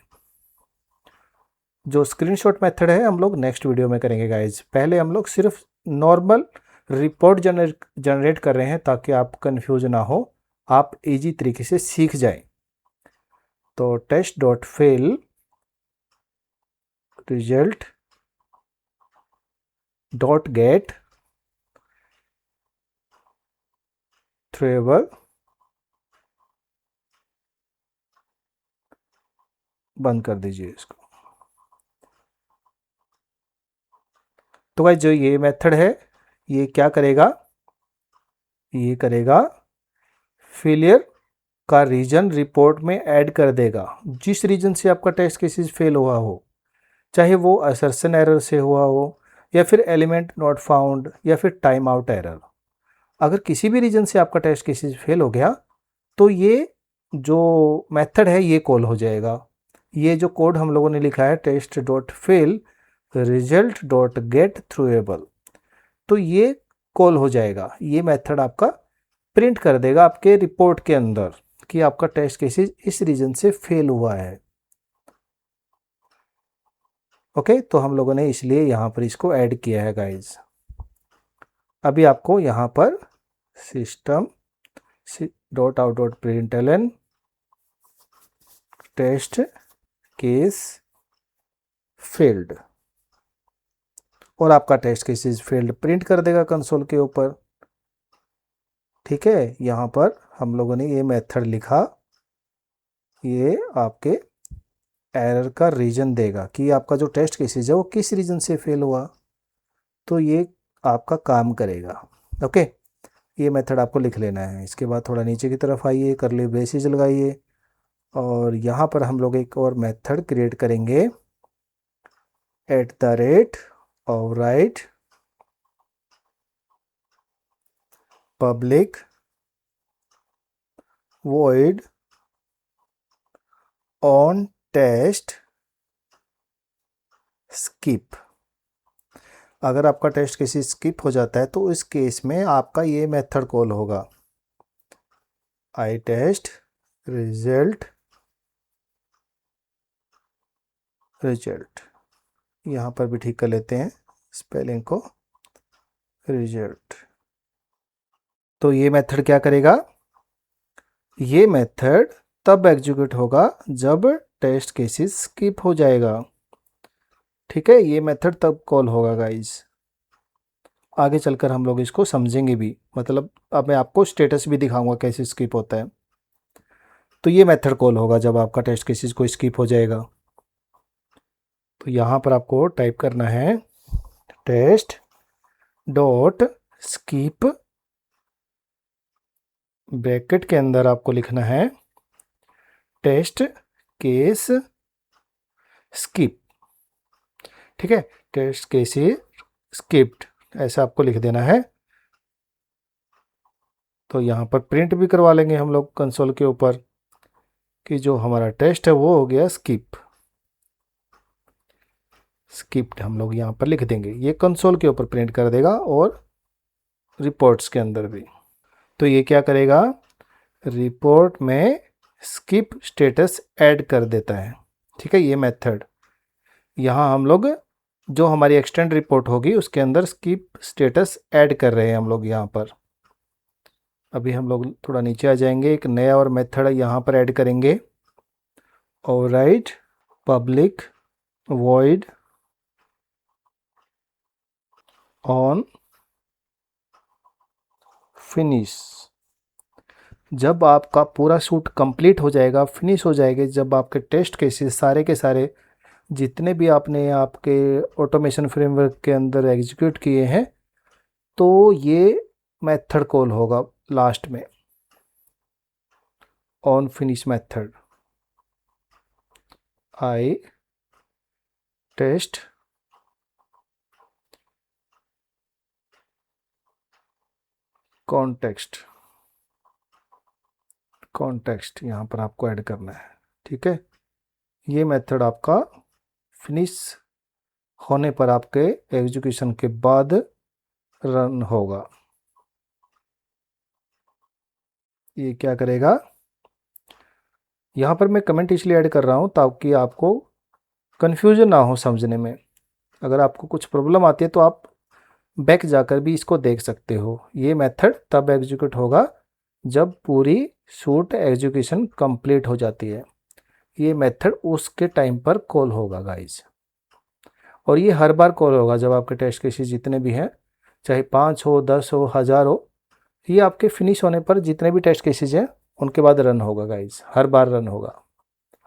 जो स्क्रीनशॉट मेथड है हम लोग नेक्स्ट वीडियो में करेंगे गाइज। पहले हम लोग सिर्फ नॉर्मल रिपोर्ट जनरेट कर रहे हैं ताकि आप कंफ्यूज ना हो, आप इजी तरीके से सीख जाएं। तो test dot fail result dot get throwable, बंद कर दीजिए इसको। तो भाई जो ये मेथड है ये क्या करेगा, ये करेगा फेलियर का रीजन रिपोर्ट में ऐड कर देगा। जिस रीजन से आपका टेस्ट केसेस फेल हुआ हो, चाहे वो असर्शन एरर से हुआ हो या फिर एलिमेंट नॉट फाउंड या फिर टाइम आउट एरर, अगर किसी भी रीजन से आपका टेस्ट केसेस फेल हो गया तो ये जो मेथड है ये कॉल हो जाएगा। ये जो कोड हम लोगों ने लिखा है test dot fail result dot get throwable, तो ये कॉल हो जाएगा। ये मेथड आपका प्रिंट कर देगा आपके रिपोर्ट के अंदर कि आपका टेस्ट केसेस इस रीजन से फेल हुआ है। ओके, तो हम लोगों ने इसलिए यहाँ पर इसको ऐड किया है गाइज। अभी आपको यहाँ पर system dot out dot println test case failed, और आपका टेस्ट केसेस फेल्ड प्रिंट कर देगा कंसोल के ऊपर। ठीक है, यहाँ पर हम लोगों ने ये मेथड लिखा, ये आपके एरर का रीजन देगा कि आपका जो टेस्ट केसेस है वो किस रीजन से फेल हुआ, तो ये आपका काम करेगा। ओके, ये मेथड आपको लिख लेना है। इसके बाद थोड़ा नीचे की तरफ आइए, करली ब्रेसेस लगाइए और यहाँ पर हम लोग एक और मेथड क्रिएट करेंगे, @override public void on test skip. अगर आपका टेस्ट किसी स्किप हो जाता है तो इस केस में आपका ये मेथड कॉल होगा, आई टेस्ट रिजल्ट यहाँ पर भी ठीक कर लेते हैं स्पेलिंग को, रिजल्ट। तो ये मेथड क्या करेगा, ये मेथड तब एग्जीक्यूट होगा जब टेस्ट केसेस स्किप हो जाएगा। ठीक है, ये मेथड तब कॉल होगा गाइस। आगे चलकर हम लोग इसको समझेंगे भी, मतलब अब मैं आपको स्टेटस भी दिखाऊंगा कैसे स्किप होता है। तो ये मेथड कॉल होगा जब आपका टेस्ट केसेस को स्किप हो जाएगा। तो यहाँ पर आपको टाइप करना है टेस्ट डॉट स्किप, ब्रैकेट के अंदर आपको लिखना है टेस्ट केस स्किप। ठीक है, टेस्ट केस स्किप्ड ऐसा आपको लिख देना है। तो यहाँ पर प्रिंट भी करवा लेंगे हम लोग कंसोल के ऊपर कि जो हमारा टेस्ट है वो हो गया स्किप्ड हम लोग यहाँ पर लिख देंगे, ये कंसोल के ऊपर प्रिंट कर देगा और रिपोर्ट्स के अंदर भी। तो ये क्या करेगा, रिपोर्ट में स्किप स्टेटस ऐड कर देता है। ठीक है, ये मेथड यहाँ हम लोग जो हमारी एक्सटेंड रिपोर्ट होगी उसके अंदर स्किप स्टेटस ऐड कर रहे हैं हम लोग यहाँ पर। अभी हम लोग थोड़ा नीचे आ जाएंगे, एक नया और मेथड यहाँ पर ऐड करेंगे, override public void on finish. जब आपका पूरा शूट कंप्लीट हो जाएगा, फिनिश हो जाएगा, जब आपके टेस्ट केसेस सारे के सारे जितने भी आपने आपके ऑटोमेशन फ्रेमवर्क के अंदर एग्जीक्यूट किए हैं, तो ये मेथड कॉल होगा लास्ट में, on finish method, I test context यहाँ पर आपको ऐड करना है। ठीक है, ये मेथड आपका फिनिश होने पर आपके एग्जीक्यूशन के बाद रन होगा। ये क्या करेगा, यहाँ पर मैं कमेंट इसलिए ऐड कर रहा हूँ ताकि आपको कन्फ्यूजन ना हो समझने में। अगर आपको कुछ प्रॉब्लम आती है तो आप बैक जाकर भी इसको देख सकते हो। ये मेथड तब एग्जीक्यूट होगा जब पूरी शूट एग्जीक्यूशन कंप्लीट हो जाती है, ये मेथड उसके टाइम पर कॉल होगा गाइज। और ये हर बार कॉल होगा जब आपके टेस्ट केसेस जितने भी हैं, चाहे 5 हो 10 हो 1000 हो, ये आपके फिनिश होने पर जितने भी टेस्ट केसेस हैं उनके बाद रन होगा गाइज, हर बार रन होगा,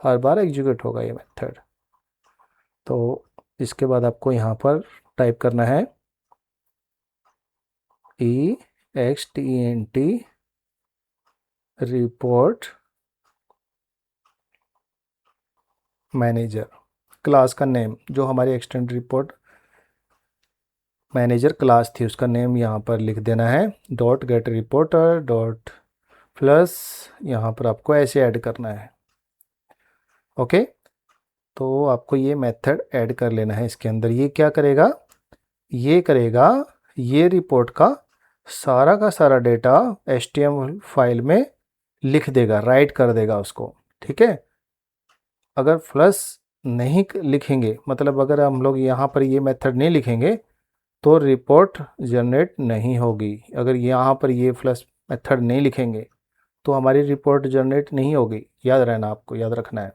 हर बार एग्जीक्यूट होगा ये मेथड। तो इसके बाद आपको यहाँ पर टाइप करना है EXTENT रिपोर्ट मैनेजर, क्लास का नेम जो हमारी एक्सटेंड रिपोर्ट मैनेजर क्लास थी उसका नेम यहाँ पर लिख देना है, dot get reporter dot plus यहाँ पर आपको ऐसे ऐड करना है। ओके, तो आपको ये मेथड ऐड कर लेना है इसके अंदर। ये क्या करेगा, ये करेगा, ये रिपोर्ट का सारा डेटा HTML फाइल में लिख देगा, राइट कर देगा उसको। ठीक है, अगर प्लस नहीं लिखेंगे, मतलब अगर हम लोग यहाँ पर ये मेथड नहीं लिखेंगे तो रिपोर्ट जनरेट नहीं होगी। अगर यहाँ पर ये प्लस मेथड नहीं लिखेंगे तो हमारी रिपोर्ट जनरेट नहीं होगी, याद रहना, आपको याद रखना है।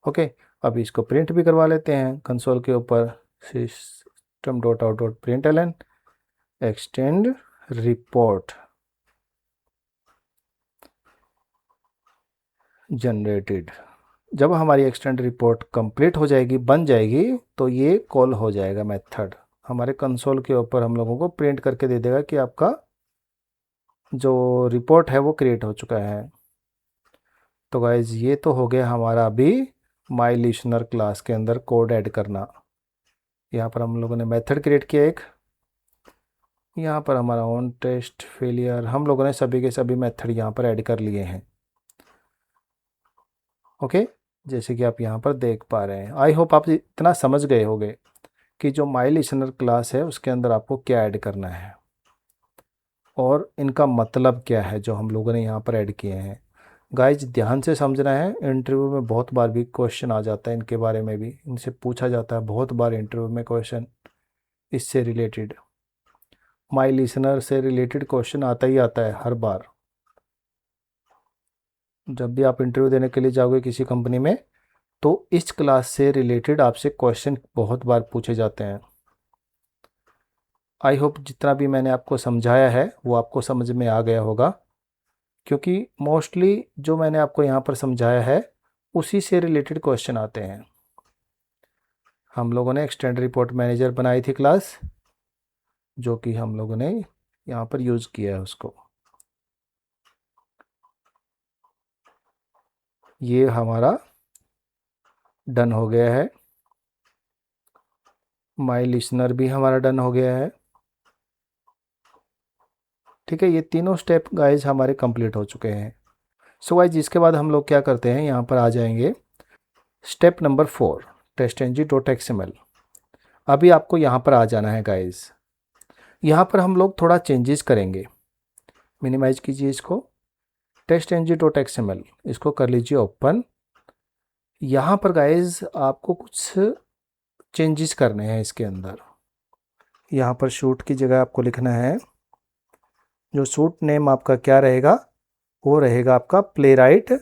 ओके, अभी इसको प्रिंट भी करवा लेते हैं कंसोल के ऊपर, system.out.println एक्सटेंड रिपोर्ट। जनरेटेड। जब हमारी एक्सटेंड रिपोर्ट कंप्लीट हो जाएगी, बन जाएगी, तो ये कॉल हो जाएगा मेथड हमारे कंसोल के ऊपर, हम लोगों को प्रिंट करके दे देगा कि आपका जो रिपोर्ट है वो क्रिएट हो चुका है। तो गाइज ये तो हो गया हमारा अभी माई लिसनर क्लास के अंदर कोड ऐड करना। यहाँ पर हम लोगों ने मेथड क्रिएट किया एक, यहाँ पर हमारा ऑन टेस्ट फेलियर, हम लोगों ने सभी के सभी मेथड यहाँ पर ऐड कर लिए हैं। ओके, जैसे कि आप यहाँ पर देख पा रहे हैं। आई होप आप इतना समझ गए होंगे कि जो माई लिसनर क्लास है उसके अंदर आपको क्या ऐड करना है और इनका मतलब क्या है जो हम लोगों ने यहाँ पर ऐड किए हैं। गाइज ध्यान से समझना है, इंटरव्यू में बहुत बार भी क्वेश्चन आ जाता है इनके बारे में भी, इनसे पूछा जाता है बहुत बार इंटरव्यू में क्वेश्चन इससे रिलेटेड। माई लिसनर से रिलेटेड क्वेश्चन आता ही आता है हर बार। जब भी आप इंटरव्यू देने के लिए जाओगे किसी कंपनी में, तो इस क्लास से रिलेटेड आपसे क्वेश्चन बहुत बार पूछे जाते हैं। आई होप जितना भी मैंने आपको समझाया है वो आपको समझ में आ गया होगा, क्योंकि मोस्टली जो मैंने आपको यहाँ पर समझाया है उसी से रिलेटेड क्वेश्चन आते हैं। हम लोगों ने एक्सटेंड रिपोर्ट मैनेजर बनाई थी क्लास, जो कि हम लोगों ने यहाँ पर यूज़ किया है उसको। ये हमारा डन हो गया है, माई लिसनर भी हमारा डन हो गया है। ठीक है, ये तीनों स्टेप गाइज हमारे कंप्लीट हो चुके हैं। सो गाइज इसके बाद हम लोग क्या करते हैं, यहाँ पर आ जाएंगे स्टेप नंबर 4, testng.xml। अभी आपको यहाँ पर आ जाना है गाइज। यहाँ पर हम लोग थोड़ा चेंजेस करेंगे। मिनिमाइज कीजिए इसको, testng.xml इसको कर लीजिए ओपन। यहाँ पर गाइज आपको कुछ चेंजेस करने हैं इसके अंदर। यहाँ पर शूट की जगह आपको लिखना है, जो शूट नेम आपका क्या रहेगा, वो रहेगा आपका प्लेराइट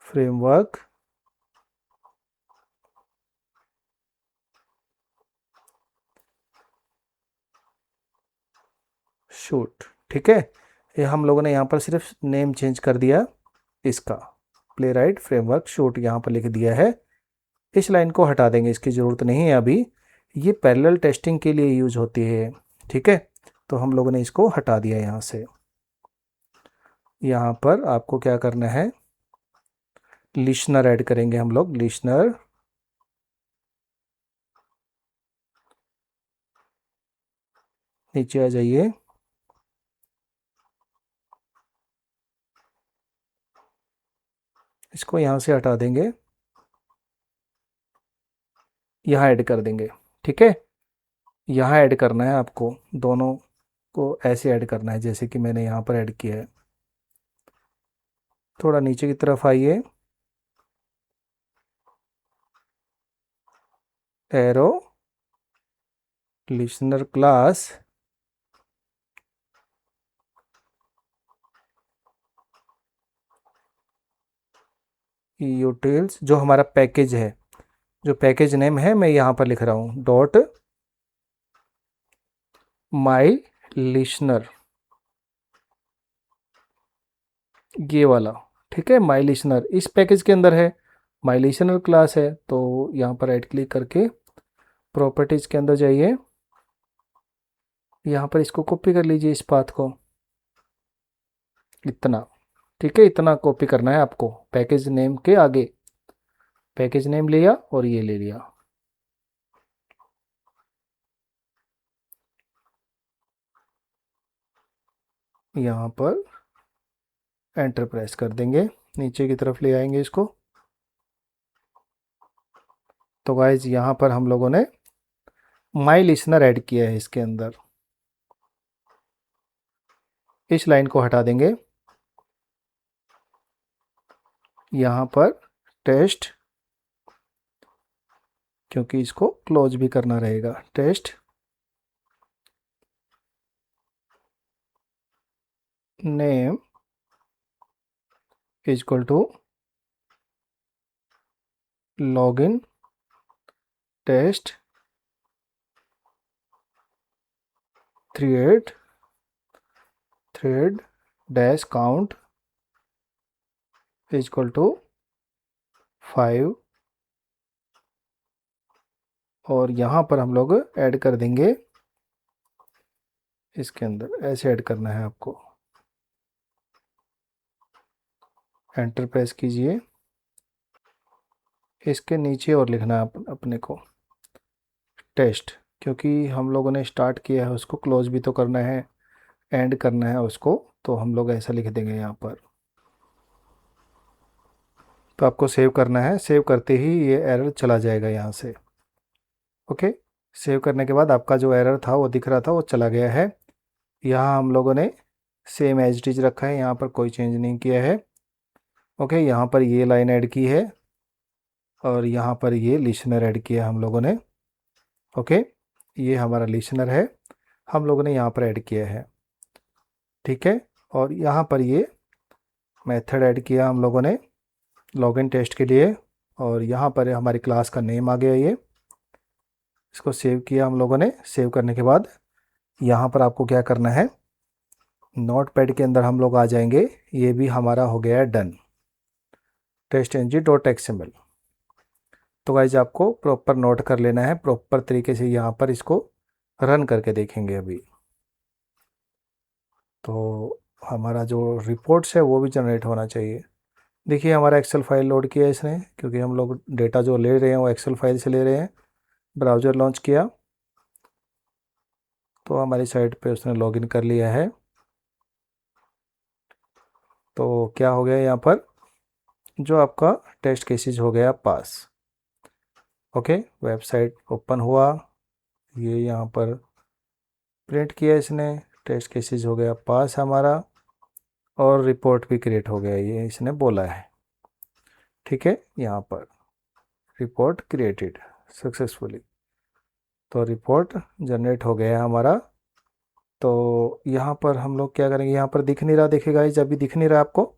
फ्रेमवर्क शूट। ठीक है, ये हम लोगों ने यहाँ पर सिर्फ नेम चेंज कर दिया इसका, प्लेराइट फ्रेमवर्क शूट यहाँ पर लिख दिया है। इस लाइन को हटा देंगे, इसकी ज़रूरत नहीं है अभी, ये पैरेलल टेस्टिंग के लिए यूज होती है। ठीक है, तो हम लोगों ने इसको हटा दिया यहाँ से। यहाँ पर आपको क्या करना है, लिसनर ऐड करेंगे हम लोग, लिसनर। नीचे आ जाइए, इसको यहाँ से हटा देंगे, यहाँ ऐड कर देंगे। ठीक है, यहाँ ऐड करना है आपको, दोनों को ऐसे ऐड करना है जैसे कि मैंने यहाँ पर ऐड किया है। थोड़ा नीचे की तरफ आइए, एरो लिसनर क्लास यूटिल्स, जो हमारा पैकेज है, जो पैकेज नेम है मैं यहाँ पर लिख रहा हूँ डॉट माई लिसनर, ये वाला। ठीक है, माई लिसनर इस पैकेज के अंदर है, माई लिसनर क्लास है। तो यहाँ पर राइट क्लिक करके प्रॉपर्टीज़ के अंदर जाइए, यहाँ पर इसको कॉपी कर लीजिए इस पाथ को, इतना। ठीक है, इतना कॉपी करना है आपको पैकेज नेम के आगे, पैकेज नेम लिया और ये ले लिया। यहाँ पर एंटर प्रेस कर देंगे, नीचे की तरफ ले आएंगे इसको। तो गाइज यहाँ पर हम लोगों ने माई लिसनर ऐड किया है इसके अंदर, इस लाइन को हटा देंगे। यहाँ पर टेस्ट, क्योंकि इसको क्लोज भी करना रहेगा, test name equal to login test 38 thread dash count is equal to 5 और यहाँ पर हम लोग ऐड कर देंगे, इसके अंदर ऐसे ऐड करना है आपको। एंटर प्रेस कीजिए, इसके नीचे और लिखना है अपने को टेस्ट, क्योंकि हम लोगों ने स्टार्ट किया है उसको क्लोज भी तो करना है, एंड करना है उसको, तो हम लोग ऐसा लिख देंगे यहाँ पर। तो आपको सेव करना है, सेव करते ही ये एरर चला जाएगा यहाँ से। ओके, सेव करने के बाद आपका जो एरर था वो दिख रहा था वो चला गया है। यहाँ हम लोगों ने सेम एज इट इज रखा है, यहाँ पर कोई चेंज नहीं किया है। ओके, यहाँ पर ये लाइन ऐड की है और यहाँ पर ये लिसनर ऐड किया हम लोगों ने। ओके, ये हमारा लिसनर है, हम लोगों ने यहाँ पर ऐड किया है। ठीक है, और यहाँ पर ये मेथड ऐड किया हम लोगों ने लॉगिन टेस्ट के लिए, और यहाँ पर हमारी क्लास का नेम आ गया। ये इसको सेव किया हम लोगों ने। सेव करने के बाद यहाँ पर आपको क्या करना है, नोटपैड के अंदर हम लोग आ जाएंगे। ये भी हमारा हो गया है डन, testng.xml। तो गाइज आपको प्रॉपर नोट कर लेना है, प्रॉपर तरीके से यहाँ पर इसको रन करके देखेंगे अभी। तो हमारा जो रिपोर्ट्स है वो भी जनरेट होना चाहिए। देखिए हमारा एक्सेल फाइल लोड किया इसने, क्योंकि हम लोग डेटा जो ले रहे हैं वो एक्सेल फाइल से ले रहे हैं। ब्राउज़र लॉन्च किया तो हमारी साइट पे उसने लॉगिन कर लिया है। तो क्या हो गया यहाँ पर, जो आपका टेस्ट केसेस हो गया पास। ओके, वेबसाइट ओपन हुआ, ये यहाँ पर प्रिंट किया इसने, टेस्ट केसेस हो गया पास हमारा, और रिपोर्ट भी क्रिएट हो गया, ये इसने बोला है। ठीक है, यहाँ पर रिपोर्ट क्रिएटेड सक्सेसफुली, तो रिपोर्ट जनरेट हो गया हमारा। तो यहाँ पर हम लोग क्या करेंगे, यहाँ पर दिख नहीं रहा, दिखेगा इस अभी दिख नहीं रहा आपको,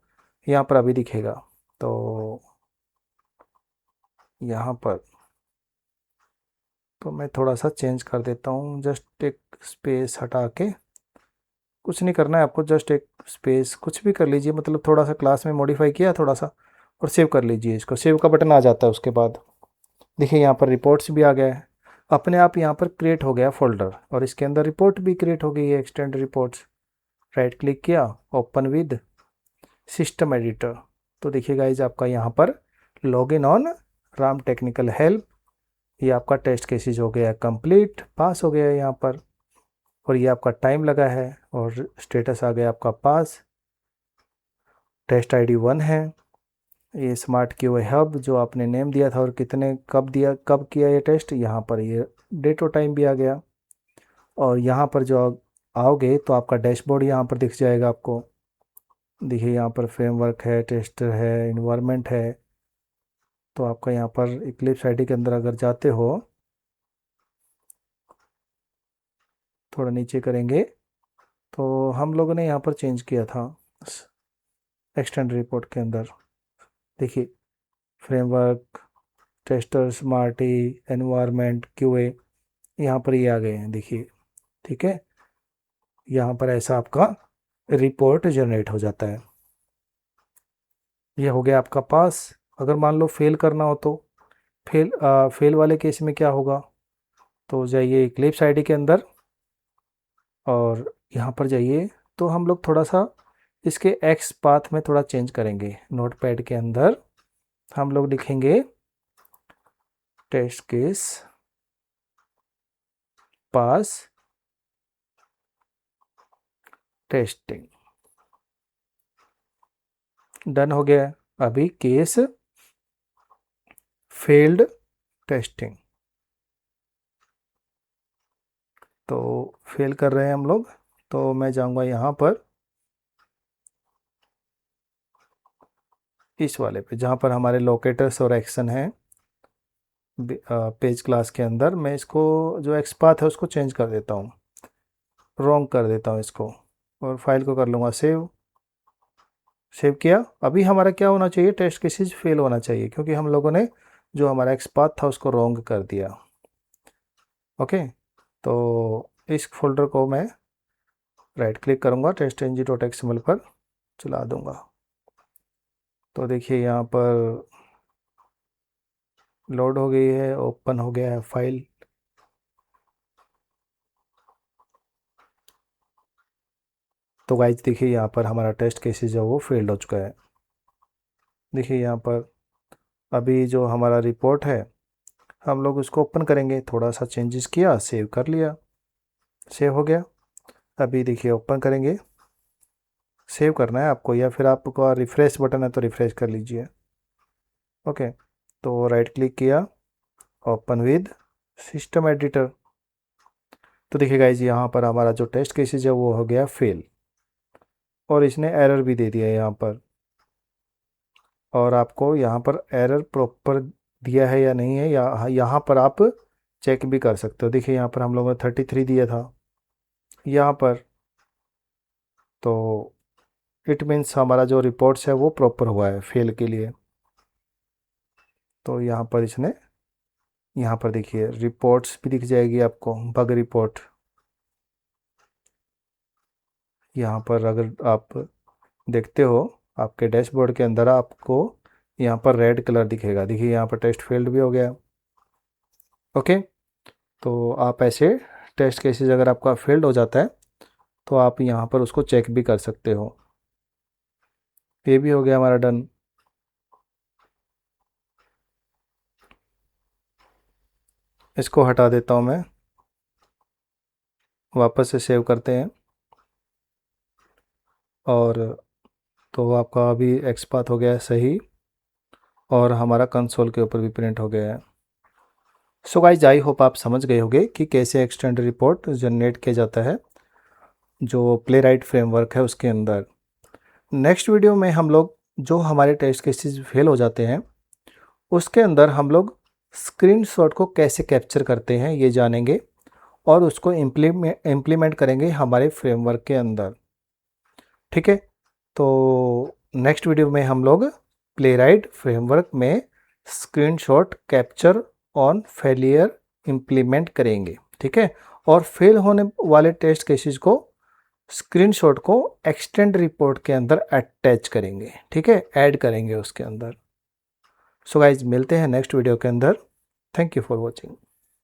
यहाँ पर अभी दिखेगा। तो यहाँ पर तो मैं थोड़ा सा चेंज कर देता हूँ, जस्ट एक स्पेस हटा के, कुछ नहीं करना है आपको, जस्ट एक स्पेस कुछ भी कर लीजिए, मतलब थोड़ा सा क्लास में मॉडिफाई किया थोड़ा सा, और सेव कर लीजिए इसको। सेव का बटन आ जाता है उसके बाद, देखिए यहाँ पर रिपोर्ट्स भी आ गया है अपने आप, यहाँ पर क्रिएट हो गया फोल्डर, और इसके अंदर रिपोर्ट भी क्रिएट हो गई है, एक्सटेंड रिपोर्ट्स। राइट क्लिक किया, ओपन विद सिस्टम एडिटर। तो देखिए गाइज आपका यहाँ पर login on Ram technical help, ये आपका टेस्ट केसेस हो गया कंप्लीट, पास हो गया यहाँ पर, और ये आपका टाइम लगा है, और स्टेटस आ गया आपका पास। टेस्ट आईडी 1 है, ये स्मार्ट क्यूए हब जो आपने नेम दिया था और कितने कब दिया, कब किया ये टेस्ट, यहाँ पर ये डेट और टाइम भी आ गया। और यहाँ पर जो आओगे तो आपका डैशबोर्ड यहाँ पर दिख जाएगा आपको। देखिए यहाँ पर फ्रेमवर्क है, टेस्टर है, इन्वायरमेंट है। तो आपका यहाँ पर इक्लिप्स आईडी के अंदर अगर जाते हो, थोड़ा नीचे करेंगे, तो हम लोगों ने यहाँ पर चेंज किया था एक्सटेंड रिपोर्ट के अंदर। देखिए framework, tester, smarty, environment, QA, यहाँ पर ये आ गए हैं देखिए। ठीक है, यहाँ पर ऐसा आपका रिपोर्ट जनरेट हो जाता है। ये हो गया आपका पास। अगर मान लो फेल करना हो तो फेल वाले केस में क्या होगा, तो जाइए इक्लिप्स आईडी के अंदर और यहाँ पर जाइए, तो हम लोग थोड़ा सा इसके एक्स पाथ में थोड़ा चेंज करेंगे। नोटपैड के अंदर हम लोग लिखेंगे टेस्ट केस पास टेस्टिंग, डन हो गया। अभी केस फेल्ड टेस्टिंग, तो फेल कर रहे हैं हम लोग, तो मैं जाऊंगा यहाँ पर इस वाले पे जहाँ पर हमारे लोकेटर्स और एक्शन हैं पेज क्लास के अंदर। मैं इसको जो एक्स पाथ है उसको चेंज कर देता हूँ, रॉन्ग कर देता हूँ इसको, और फाइल को कर लूँगा सेव। सेव किया, अभी हमारा क्या होना चाहिए, टेस्ट केसेस फेल होना चाहिए, क्योंकि हम लोगों ने जो हमारा एक्स पाथ था उसको रॉन्ग कर दिया। ओके, तो इस फोल्डर को मैं राइट क्लिक करूँगा, test.ng.xml पर चला दूँगा। तो देखिए यहाँ पर लोड हो गई है, ओपन हो गया है फाइल। तो गाइज देखिए यहाँ पर हमारा टेस्ट केसेस जो वो फेल्ड हो चुका है। देखिए यहाँ पर अभी जो हमारा रिपोर्ट है हम लोग उसको ओपन करेंगे, थोड़ा सा चेंजेस किया, सेव कर लिया, सेव हो गया। अभी देखिए ओपन करेंगे, सेव करना है आपको या फिर आपका रिफ़्रेश बटन है तो रिफ़्रेश कर लीजिए। ओके, तो राइट क्लिक किया, ओपन विद सिस्टम एडिटर। तो देखिए गाइज यहाँ पर हमारा जो टेस्ट केसेस है वो हो गया फेल, और इसने एरर भी दे दिया है यहाँ पर। और आपको यहाँ पर एरर प्रॉपर दिया है या नहीं है, या यहाँ पर आप चेक भी कर सकते हो। देखिए यहाँ पर हम लोगों ने 33 दिया था यहाँ पर, तो इट मीन्स हमारा जो रिपोर्ट्स है वो प्रॉपर हुआ है फेल के लिए। तो यहाँ पर इसने, यहाँ पर देखिए रिपोर्ट्स भी दिख जाएगी आपको, बग रिपोर्ट। यहाँ पर अगर आप देखते हो आपके डैशबोर्ड के अंदर आपको यहाँ पर रेड कलर दिखेगा। देखिए यहाँ पर टेस्ट फेल्ड भी हो गया। ओके, तो आप ऐसे टेस्ट केसेस अगर आपका फेल्ड हो जाता है तो आप यहाँ पर उसको चेक भी कर सकते हो। ये भी हो गया हमारा डन। इसको हटा देता हूँ मैं, वापस से सेव करते हैं, और तो आपका अभी एक्सपाथ हो गया है सही, और हमारा कंसोल के ऊपर भी प्रिंट हो गया है। सो गाइज आई होप आप समझ गए होंगे कि कैसे एक्सटेंड रिपोर्ट जनरेट किया जाता है जो प्लेराइट फ्रेमवर्क है उसके अंदर। नेक्स्ट वीडियो में हम लोग जो हमारे टेस्ट केसेस फेल हो जाते हैं उसके अंदर हम लोग स्क्रीनशॉट को कैसे कैप्चर करते हैं ये जानेंगे, और उसको इम्प्लीमेंट करेंगे हमारे फ्रेमवर्क के अंदर। ठीक है, तो नेक्स्ट वीडियो में हम लोग प्लेराइट फ्रेमवर्क में screenshot capture on failure implement करेंगे। ठीक है, और फेल होने वाले टेस्ट केसेस को स्क्रीनशॉट को एक्सटेंड रिपोर्ट के अंदर अटैच करेंगे। ठीक है, ऐड करेंगे उसके अंदर। सो गाइज मिलते हैं नेक्स्ट वीडियो के अंदर। Thank you for watching.